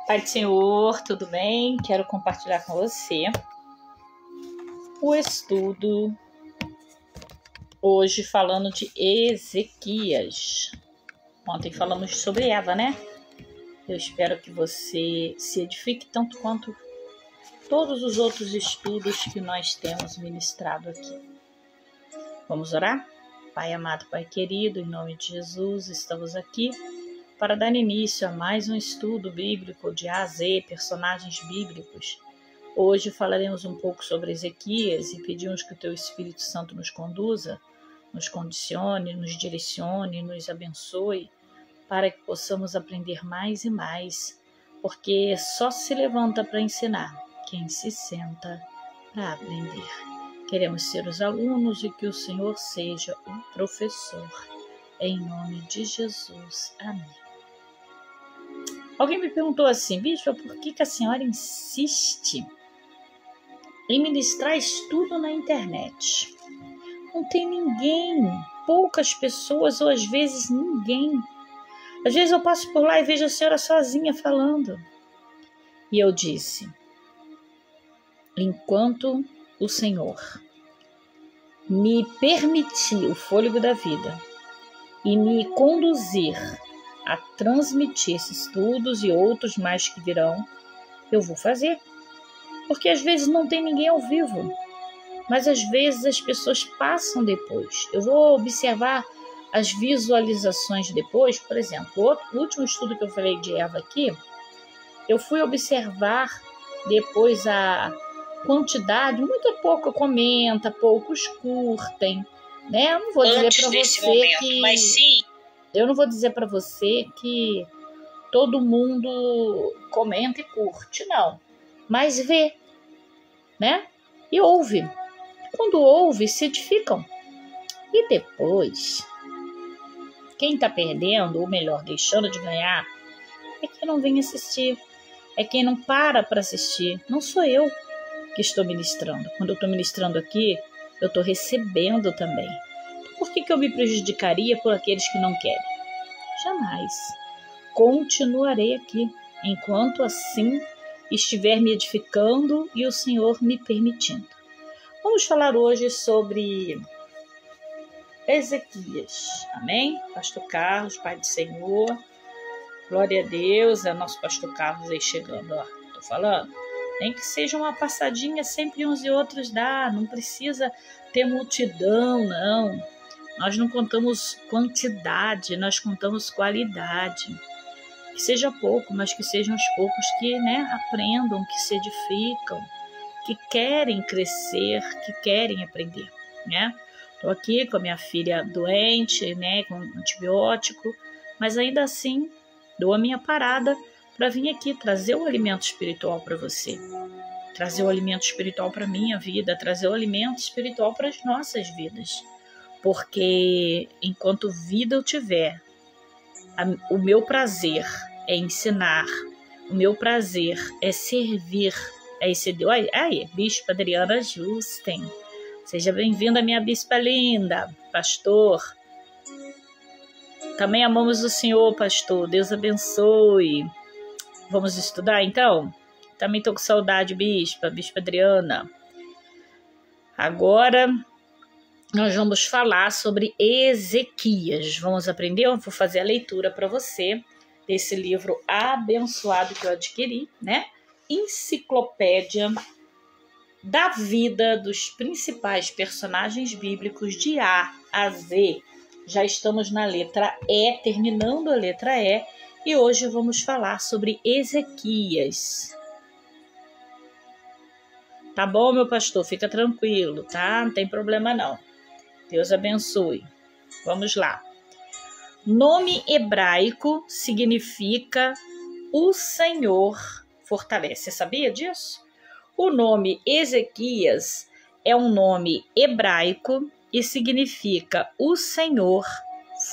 Pai do Senhor, tudo bem? Quero compartilhar com você o estudo hoje falando de Ezequias. Ontem falamos sobre Eva, né? Eu espero que você se edifique tanto quanto todos os outros estudos que nós temos ministrado aqui. Vamos orar? Pai amado, Pai querido, em nome de Jesus, estamos aqui para dar início a mais um estudo bíblico de A a Z, personagens bíblicos. Hoje falaremos um pouco sobre Ezequias e pedimos que o Teu Espírito Santo nos conduza, nos condicione, nos direcione, nos abençoe, para que possamos aprender mais e mais, porque só se levanta para ensinar quem se senta para aprender. Queremos ser os alunos e que o Senhor seja o professor. Em nome de Jesus. Amém. Alguém me perguntou assim, bispa, por que a senhora insiste em ministrar estudo na internet? Não tem ninguém, poucas pessoas ou às vezes ninguém. Às vezes eu passo por lá e vejo a senhora sozinha falando. E eu disse, enquanto o Senhor me permitir o fôlego da vida e me conduzir a transmitir esses estudos e outros mais que virão, eu vou fazer. Porque às vezes não tem ninguém ao vivo, mas às vezes as pessoas passam depois. Eu vou observar as visualizações depois. Por exemplo, o último estudo que eu falei de Eva aqui, eu fui observar depois a quantidade, muito pouco comenta, poucos curtem, né? Eu não vou dizer para você que... Mas sim. Eu não vou dizer para você que todo mundo comenta e curte, não. Mas vê, né? E ouve. Quando ouve, se edificam. E depois, quem está perdendo, ou melhor, deixando de ganhar, é quem não vem assistir. É quem não para assistir. Não sou eu que estou ministrando. Quando eu estou ministrando aqui, eu estou recebendo também. Por que eu me prejudicaria por aqueles que não querem? Jamais. Continuarei aqui, enquanto assim estiver me edificando e o Senhor me permitindo. Vamos falar hoje sobre Ezequias. Amém? Pastor Carlos, Pai do Senhor. Glória a Deus. É nosso Pastor Carlos aí chegando, ó. Tô falando. Nem que seja uma passadinha, sempre uns e outros dá. Não precisa ter multidão, não. Nós não contamos quantidade, nós contamos qualidade. Que seja pouco, mas que sejam os poucos que, né, aprendam, que se edificam, que querem crescer, que querem aprender, né? Estou aqui com a minha filha doente, né, com antibiótico, mas ainda assim dou a minha parada para vir aqui trazer o alimento espiritual para você, trazer o alimento espiritual para a minha vida, trazer o alimento espiritual para as nossas vidas. Porque enquanto vida eu tiver, o meu prazer é ensinar, o meu prazer é servir, é esse... Aí, Bispa Adriana Justen, seja bem-vinda, minha bispa linda, pastor. Também amamos o Senhor, pastor, Deus abençoe. Vamos estudar, então? Também estou com saudade, bispa Adriana. Agora... nós vamos falar sobre Ezequias. Vamos aprender? Eu vou fazer a leitura para você desse livro abençoado que eu adquiri, né? Enciclopédia da vida dos principais personagens bíblicos de A a Z. Já estamos na letra E, terminando a letra E, e hoje vamos falar sobre Ezequias. Tá bom, meu pastor? Fica tranquilo, tá? Não tem problema não. Deus abençoe. Vamos lá. Nome hebraico significa o Senhor fortalece. Você sabia disso? O nome Ezequias é um nome hebraico e significa o Senhor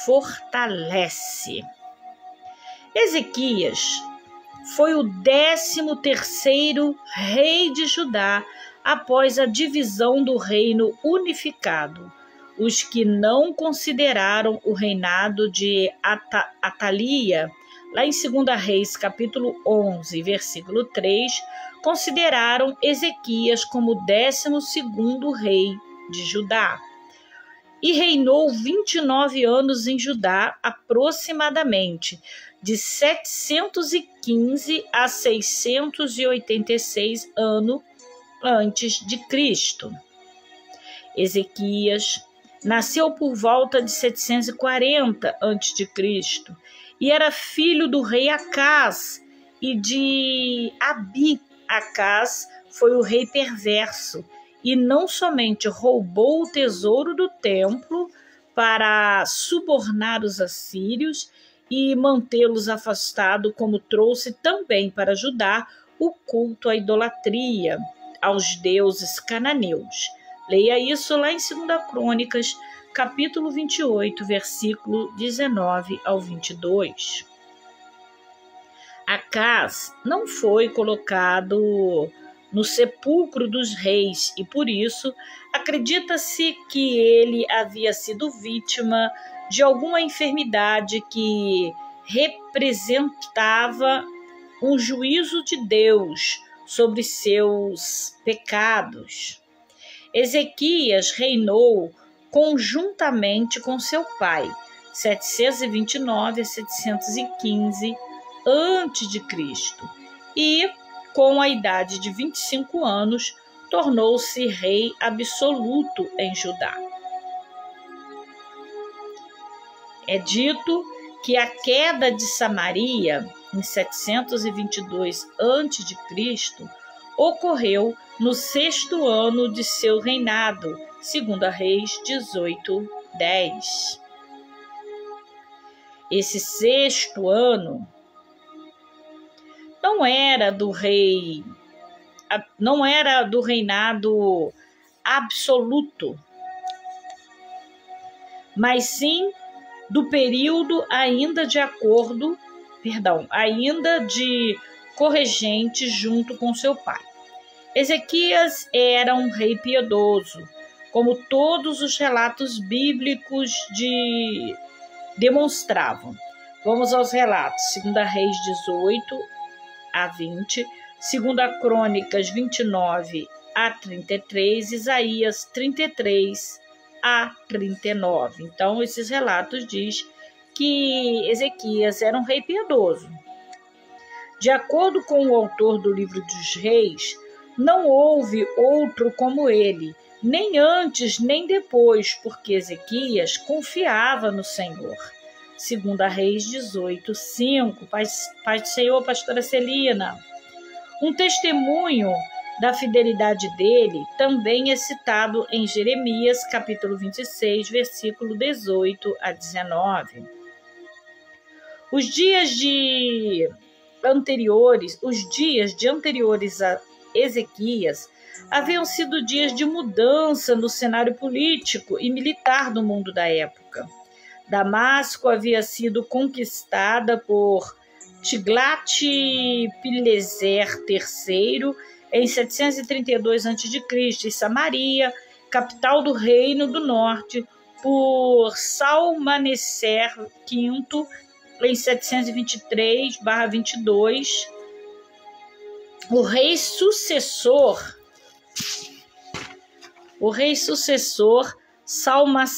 fortalece. Ezequias foi o 13º rei de Judá após a divisão do reino unificado. Os que não consideraram o reinado de Atalia lá em 2 Reis, capítulo 11, versículo 3, consideraram Ezequias como o 12º rei de Judá. E reinou 29 anos em Judá, aproximadamente, de 715 a 686 anos antes de Cristo. Ezequias nasceu por volta de 740 a.C. e era filho do rei Acás e de Abi. Acás foi o rei perverso e não somente roubou o tesouro do templo para subornar os assírios e mantê-los afastados, como trouxe também para Judá o culto à idolatria, aos deuses cananeus. Leia isso lá em 2 Crônicas, capítulo 28, versículo 19 ao 22. Acás não foi colocado no sepulcro dos reis e, por isso, acredita-se que ele havia sido vítima de alguma enfermidade que representava um juízo de Deus sobre seus pecados. Ezequias reinou conjuntamente com seu pai, 729 a 715 a.C., e, com a idade de 25 anos, tornou-se rei absoluto em Judá. É dito que a queda de Samaria, em 722 a.C., ocorreu no 6º ano de seu reinado, 2 Reis 18:10. Esse 6º ano não era do reinado absoluto, mas sim do período ainda de corregente junto com seu pai. Ezequias era um rei piedoso, como todos os relatos bíblicos demonstravam. Vamos aos relatos: 2 Reis 18 a 20, 2 Crônicas 29 a 33, Isaías 33 a 39. Então, esses relatos diz que Ezequias era um rei piedoso. De acordo com o autor do livro dos Reis, não houve outro como ele, nem antes nem depois, porque Ezequias confiava no Senhor. 2 Reis 18, 5. Paz do Senhor, pastora Celina. Um testemunho da fidelidade dele também é citado em Jeremias, capítulo 26, versículo 18 a 19. Os dias anteriores a Ezequias haviam sido dias de mudança no cenário político e militar do mundo da época. Damasco havia sido conquistada por Tiglat-Pileser III em 732 a.C. e Samaria, capital do Reino do Norte, por Salmaneser V em 723/22. O rei sucessor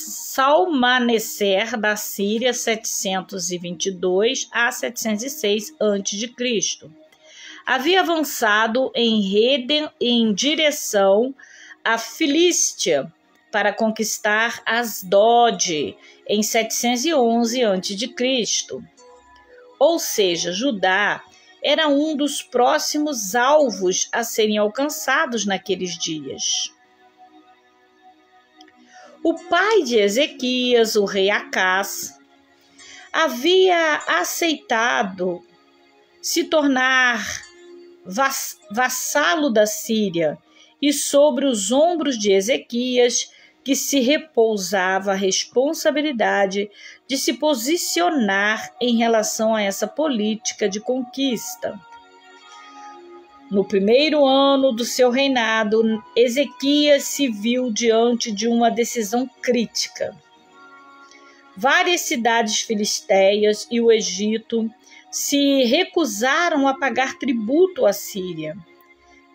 Salmaneser da Síria, 722 a 706 a.C., havia avançado em direção à Filístia para conquistar Asdod em 711 a.C. Ou seja, Judá era um dos próximos alvos a serem alcançados naqueles dias. O pai de Ezequias, o rei Acás, havia aceitado se tornar vassalo da Síria, e sobre os ombros de Ezequias que se repousava a responsabilidade de se posicionar em relação a essa política de conquista. No primeiro ano do seu reinado, Ezequias se viu diante de uma decisão crítica. Várias cidades filisteias e o Egito se recusaram a pagar tributo à Síria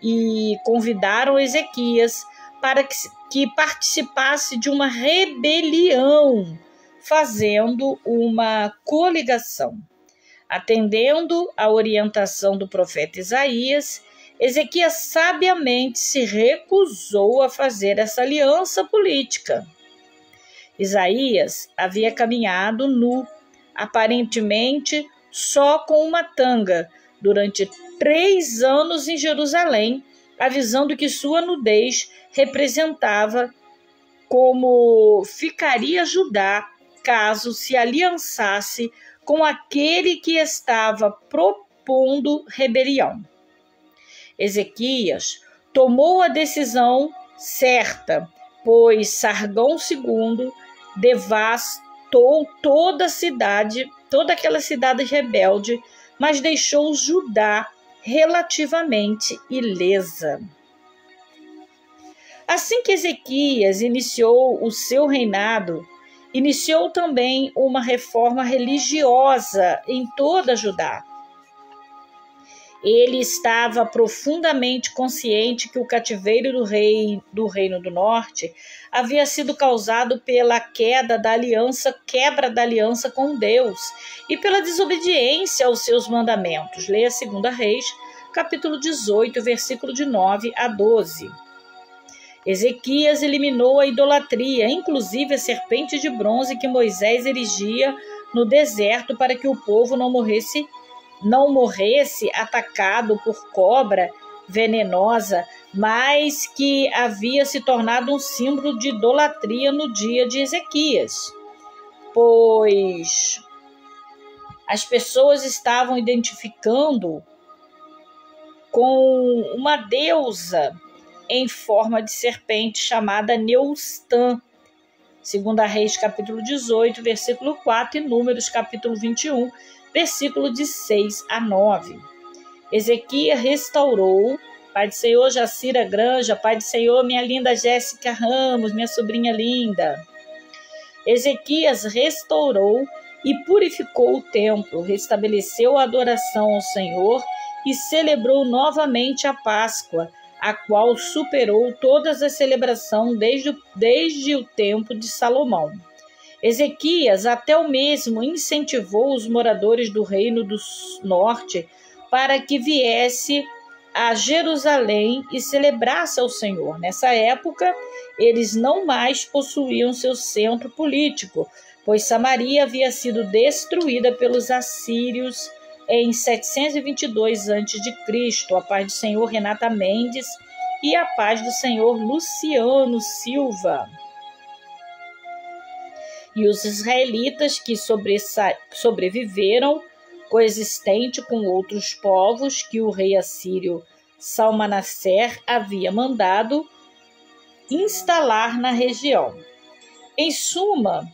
e convidaram Ezequias para que participasse de uma rebelião, fazendo uma coligação. Atendendo à orientação do profeta Isaías, Ezequias sabiamente se recusou a fazer essa aliança política. Isaías havia caminhado nu, aparentemente só com uma tanga, durante 3 anos em Jerusalém, avisando que sua nudez representava como ficaria Judá caso se aliançasse com aquele que estava propondo rebelião. Ezequias tomou a decisão certa, pois Sargão II devastou toda aquela cidade rebelde, mas deixou Judá relativamente ilesa. Assim que Ezequias iniciou o seu reinado, iniciou também uma reforma religiosa em toda Judá. Ele estava profundamente consciente que o cativeiro do Reino do Norte havia sido causado pela quebra da aliança com Deus e pela desobediência aos seus mandamentos. Leia 2 Reis, capítulo 18, versículo de 9 a 12. Ezequias eliminou a idolatria, inclusive a serpente de bronze que Moisés erigia no deserto para que o povo não morresse atacado por cobra venenosa, mas que havia se tornado um símbolo de idolatria no dia de Ezequias, pois as pessoas estavam identificando com uma deusa em forma de serpente chamada Neustã. 2 Reis, capítulo 18, versículo 4 e Números, capítulo 21, versículo de 6 a 9. Ezequias restaurou, Pai do Senhor Jacira Granja, Pai do Senhor minha linda Jéssica Ramos, minha sobrinha linda. Ezequias restaurou e purificou o templo, restabeleceu a adoração ao Senhor e celebrou novamente a Páscoa, a qual superou todas as celebrações desde o tempo de Salomão. Ezequias até o mesmo incentivou os moradores do Reino do Norte para que viesse a Jerusalém e celebrasse ao Senhor. Nessa época, eles não mais possuíam seu centro político, pois Samaria havia sido destruída pelos assírios em 722 a.C. A paz do Senhor Renata Mendes e a paz do Senhor Luciano Silva. E os israelitas que sobreviveram, coexistente com outros povos que o rei assírio Salmanasser havia mandado instalar na região. Em suma,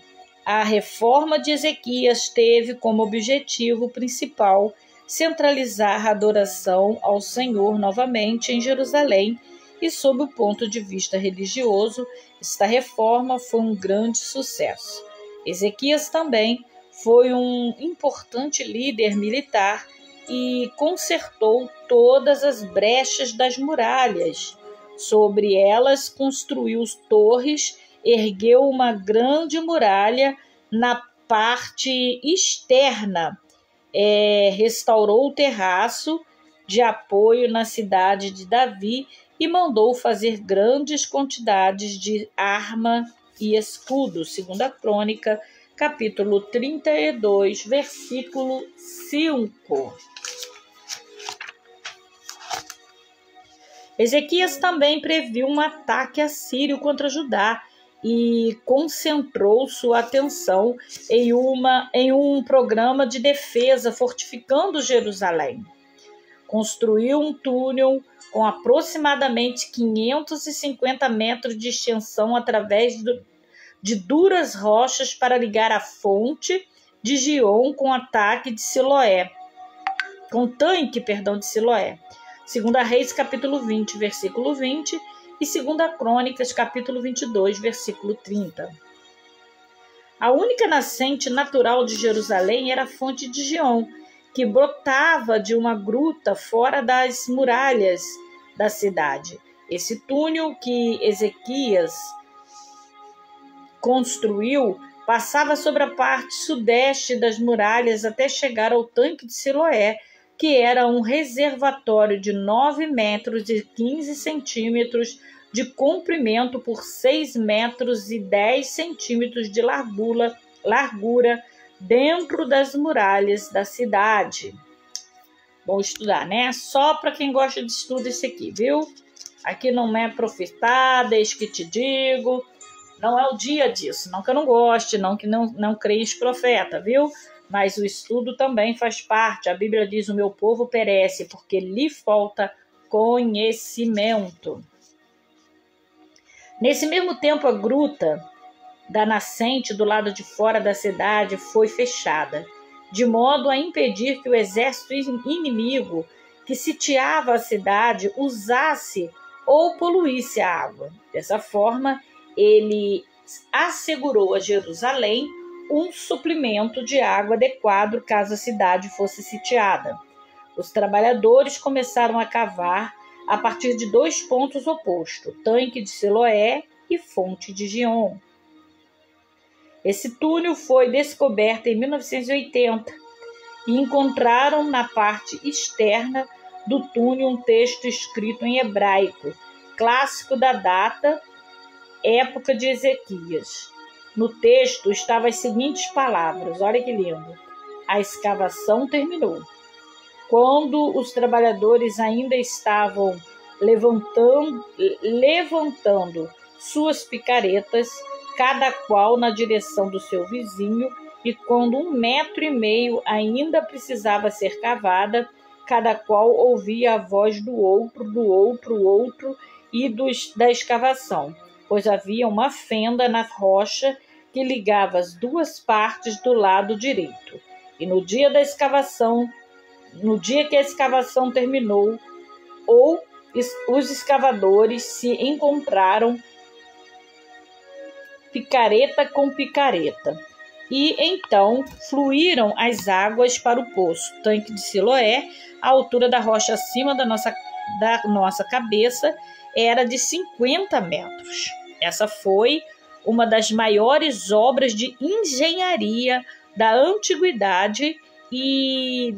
a reforma de Ezequias teve como objetivo principal centralizar a adoração ao Senhor novamente em Jerusalém e, sob o ponto de vista religioso, esta reforma foi um grande sucesso. Ezequias também foi um importante líder militar e consertou todas as brechas das muralhas. Sobre elas construiu torres, ergueu uma grande muralha na parte externa, restaurou o terraço de apoio na cidade de Davi e mandou fazer grandes quantidades de arma e escudo. 2 Crônica, capítulo 32, versículo 5. Ezequias também previu um ataque assírio contra Judá e concentrou sua atenção em um programa de defesa fortificando Jerusalém. Construiu um túnel com aproximadamente 550 metros de extensão através de duras rochas para ligar a fonte de Gion com ataque de Siloé, com tanque, de Siloé. 2 Reis, capítulo 20, versículo 20 e 2 Crônicas, capítulo 22, versículo 30. A única nascente natural de Jerusalém era a fonte de Gion, que brotava de uma gruta fora das muralhas da cidade. Esse túnel que Ezequias construiu passava sobre a parte sudeste das muralhas até chegar ao tanque de Siloé, que era um reservatório de 9 metros e 15 centímetros de comprimento por 6 metros e 10 centímetros de largura dentro das muralhas da cidade. Bom estudar, né? Só para quem gosta de estudo esse aqui, viu? Aqui não é profetada, eis que te digo. Não é o dia disso. Não que eu não goste, não que não creis profeta, viu? Mas o estudo também faz parte. A Bíblia diz: o meu povo perece porque lhe falta conhecimento. Nesse mesmo tempo, a gruta da nascente do lado de fora da cidade foi fechada, de modo a impedir que o exército inimigo que sitiava a cidade usasse ou poluísse a água. Dessa forma, ele assegurou a Jerusalém um suprimento de água adequado caso a cidade fosse sitiada. Os trabalhadores começaram a cavar a partir de 2 pontos opostos, tanque de Siloé e fonte de Gion. Esse túnel foi descoberto em 1980 e encontraram na parte externa do túnel um texto escrito em hebraico, clássico da data, época de Ezequias. No texto estavam as seguintes palavras, olha que lindo: a escavação terminou. Quando os trabalhadores ainda estavam levantando suas picaretas, cada qual na direção do seu vizinho, e quando 1,5 metros ainda precisava ser cavada, cada qual ouvia a voz do outro e da escavação, pois havia uma fenda na rocha que ligava as 2 partes do lado direito. E no dia que a escavação terminou, os escavadores se encontraram picareta com picareta, e então fluíram as águas para o poço, tanque de Siloé. A altura da rocha acima da nossa cabeça era de 50 metros. Essa foi uma das maiores obras de engenharia da antiguidade, e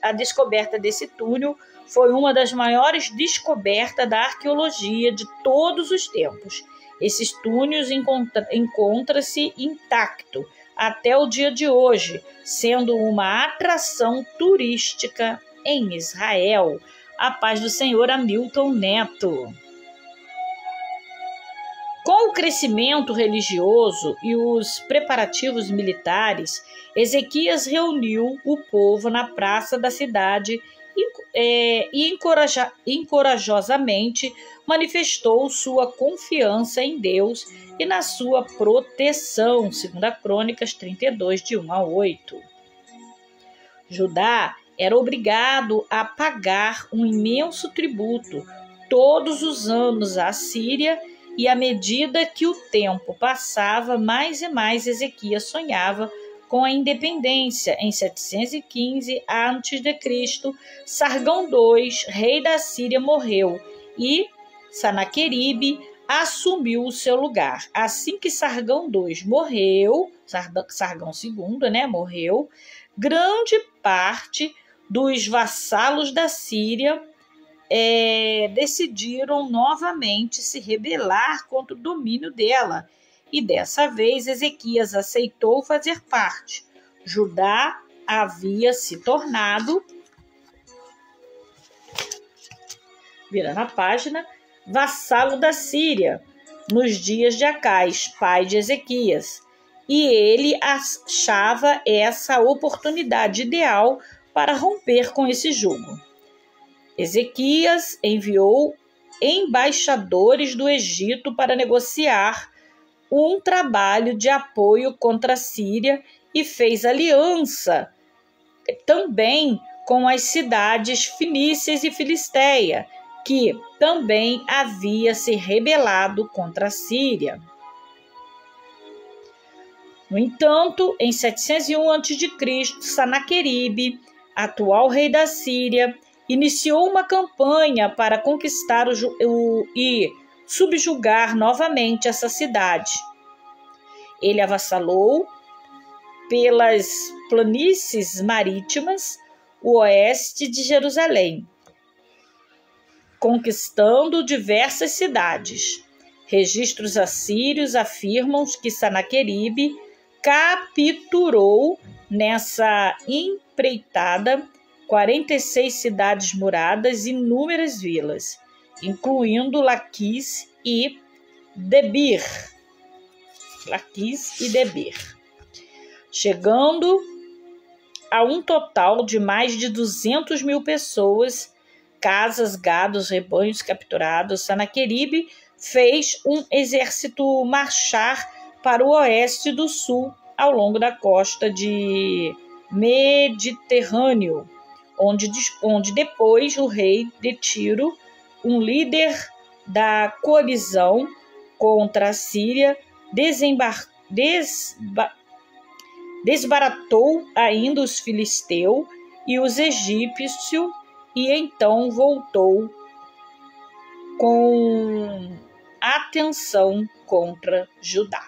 a descoberta desse túnel foi uma das maiores descobertas da arqueologia de todos os tempos. Esses túneis encontram-se intacto até o dia de hoje, sendo uma atração turística em Israel. A paz do Senhor, Hamilton Neto. Com o crescimento religioso e os preparativos militares, Ezequias reuniu o povo na praça da cidade e encorajosamente manifestou sua confiança em Deus e na sua proteção, 2 Crônicas 32, de 1-8. Judá era obrigado a pagar um imenso tributo todos os anos à Síria, e à medida que o tempo passava, mais e mais Ezequias sonhava com a independência. Em 715 a.C., Sargão II, rei da Síria, morreu e Sanaqueribe assumiu o seu lugar. Assim que Sargão II morreu, Sargão II, morreu, grande parte dos vassalos da Síria decidiram novamente se rebelar contra o domínio dela, e dessa vez Ezequias aceitou fazer parte. Judá havia se tornado, virando a página, vassalo da Síria nos dias de Acais, pai de Ezequias, e ele achava essa oportunidade ideal para romper com esse jugo. Ezequias enviou embaixadores do Egito para negociar um trabalho de apoio contra a Síria e fez aliança também com as cidades fenícias e filisteia, que também havia se rebelado contra a Síria. No entanto, em 701 a.C., Sanaqueribe, atual rei da Síria, iniciou uma campanha para conquistar e subjugar novamente essa cidade. Ele avassalou pelas planícies marítimas o oeste de Jerusalém, conquistando diversas cidades. Registros assírios afirmam que Sanaqueribe capturou nessa empreitada 46 cidades muradas e inúmeras vilas, incluindo Laquis e Debir. Chegando a um total de mais de 200 mil pessoas, casas, gados, rebanhos capturados. Sanaqueribe fez um exército marchar para o oeste do sul, ao longo da costa de Mediterrâneo, onde depois o rei de Tiro, um líder da coalizão contra a Síria, desbaratou ainda os filisteus e os egípcios e então voltou com atenção contra Judá.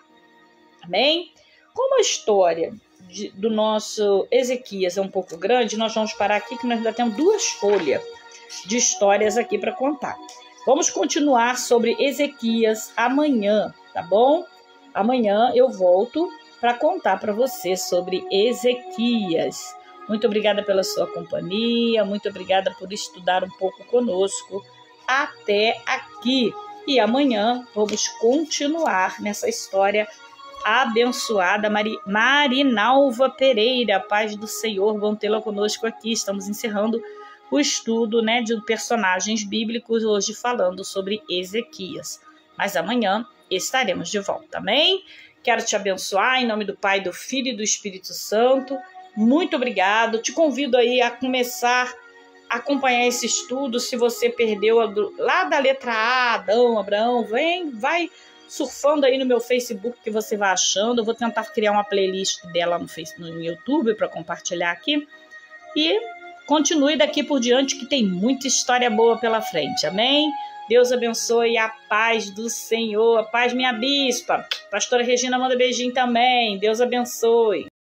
Amém? Como a história do nosso Ezequias é um pouco grande, nós vamos parar aqui que nós ainda temos 2 folhas de histórias aqui para contar. Vamos continuar sobre Ezequias amanhã, tá bom? Amanhã eu volto para contar para você sobre Ezequias. Muito obrigada pela sua companhia, muito obrigada por estudar um pouco conosco até aqui. E amanhã vamos continuar nessa história abençoada. Marinalva Pereira, paz do Senhor, vão tê-la conosco aqui. Estamos encerrando o estudo, de personagens bíblicos, hoje falando sobre Ezequias. Mas amanhã estaremos de volta, amém? Quero te abençoar em nome do Pai, do Filho e do Espírito Santo. Muito obrigado. Te convido aí a começar a acompanhar esse estudo. Se você perdeu lá da letra A, Adão, Abraão, vai surfando aí no meu Facebook que você vai achando. Eu vou tentar criar uma playlist dela no YouTube para compartilhar aqui. E continue daqui por diante que tem muita história boa pela frente, amém? Deus abençoe, a paz do Senhor, a paz minha bispa. Pastora Regina manda beijinho também, Deus abençoe.